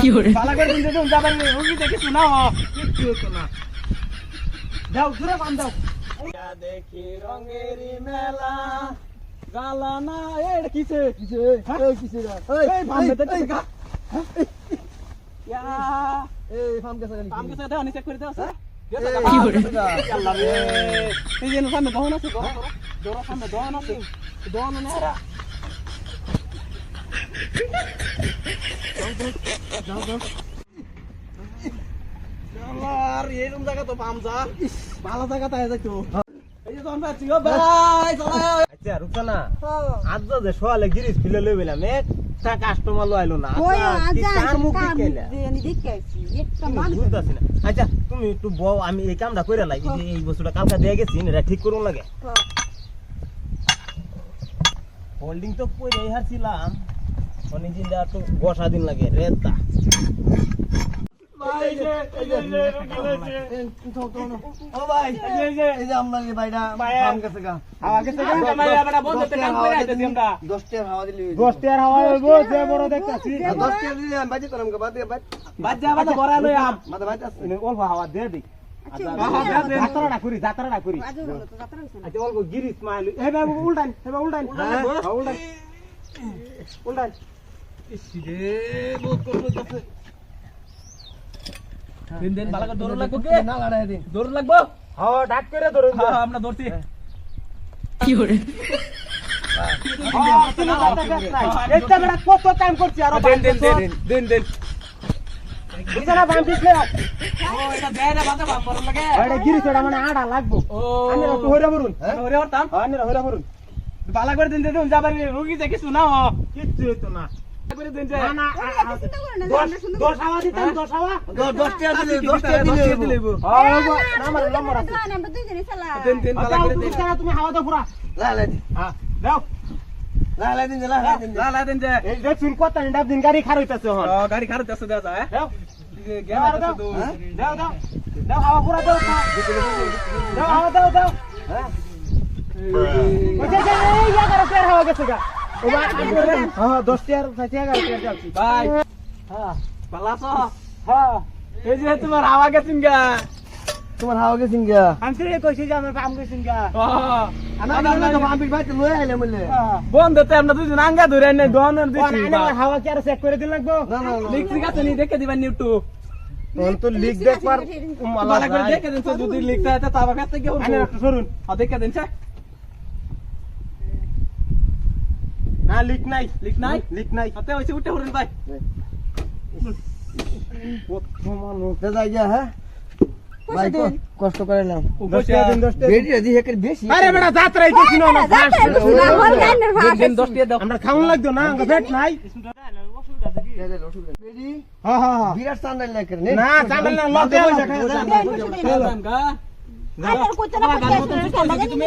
কি করে বালা করে দিন তুমি যাবেন রুগী দেখে শোনাও কিচ্ছু হতো না দাও দূরে পান দাও দেখি রঙেরি মেলা গালা না এর কিসে কিসে এই কিসে এই পাম্পে তো কা ইয়া এই পাম্পে সাথে দাও নিচে করে দাও স্যার কি করে আল্লাহ রে এই যে সামনে দহন আছে দরা সামনে দহন আছে দহন না এরা আল্লাহ এই রুম জায়গা তো পামজা ভালো জায়গা তাই যাইতো এই যে দহন পাচ্ছি ও ভাই চলো আচ্ছা রুকসানা আজ যে সোয়ালে গিরিস ফিলে লই বললাম একটা কাস্টমার লো আইলো না কি কার মুখ দিকেলা বুঝতাছি না আচ্ছা তুমি একটু বউ আমি এই কামটা কইরা লাই এই বস্তুটা কালকা দিয়ে গেছি এটা ঠিক করুন লাগে হোল্ডিং তো কইরাই হারছিলাম অনেক দিন দা তো বসা দিন লাগে রেতা ভাই এই যে ও ভাই এই যে আমরা ভাইটা কাম করতে গা হাওয়া গেছে গা মাইয়া বড় বন্ধতে কাম করে আইতেছি আমরা 10 টাকা হাওয়া দিলি 10 টাকার হাওয়া হইবো যে বড় দেখতাছি 10 টাকা দিলি আমি বাজে করম বাদ দে বাদ যা বাদ বড় লই আম মাথা বাজে আছে অল্প হাওয়া দে দি যাত্রাটা করি আচ্ছা অল্প গিরিস মাইল হে বাবু উল্টান উল্টান ইসিরে বহুত কষ্ট আছে দিন ভালো করে দৌড় লাগবো কে না লাড়াই দিন দৌড় লাগবো হাওয়া ডাক করে ধরুন হ্যাঁ আমরা দৌড়ছি কি করে একটা বেড়া কত টাইম করছি আর দিন বুঝানা বাম পিছলে ও এটা দেয় না বাতা বাম পড়ন লাগে এটা গিরিস এটা মানে আড়া লাগবো ও আমি একটু হইরা বরুন ওরে হরতাম আমি হইরা বরুন বালা করে দিন দিন যাবার রোগী দেখে শোনাও কিচ্ছু হইতো না করে দিন যে না 10 হাওয়া দিতাম 10 হাওয়া 10 টাকা দিলে 10 টাকা দিলে না আমার নম্বর আছে দিন বালা করে দিন তুমি হাওয়া দাও পুরা লালাই দিন হ্যাঁ দাও লালাই দিন যে এই যে চুল কত ডাব দিন গাড়ি খার হইতাছে হন গাড়ি খারাপ আছে দাও হ্যাঁ দাও গেম আছে তো দাও দাও দাও হাওয়া পুরা দাও দাও হাওয়া দাও দাও হ্যাঁ ওই যে এই জায়গা পের হাওয়া গেছে গা ও বা হ্যাঁ 10 টাকার 11 টাকা যাচ্ছি ভাই হ্যাঁ বালা তো হ্যাঁ এই যে তোমার হাওয়া গেছিন গা তোমার হাওয়া গেছে গা আমি তো কইছি যে আমার পাম গেছিন গা আমি তো পাম্পির ভাই তো লই আইলে বললে বন্ধ তো আমরা দুজন আঙ্গা ধরে এনে দহনের দিছি হাওয়া কি আর চেক করে দিন লাগবো না না লিখছি গাছে নি দেখে দিবেন নিউটু তখন তো লিক দেখবার বালা করে দেখে দিন যদি লিখতে আছে তাবা কাছে কি আনে একটু সরুন দেখে দিন না লিক নাই লিক নাই হাতে হইছে উঠে পড়েন ভাই কত মানুষ যাই যা হ্যাঁ ভাই কষ্ট করে নাও 10 টাকা দিন 10 টাকা বেডি আজি হেকের বেশি আরে বেটা যাত্রাই দেখি না দিন 10 টাকা দাও আমরা খাওন লাগতো না আমরা পেট নাই বেডি হ্যাঁ হ্যাঁ হ্যাঁ বিরাট চান্দাল লাগে না চান্দাল না লতে খেলাম গা না কইতে না তুমি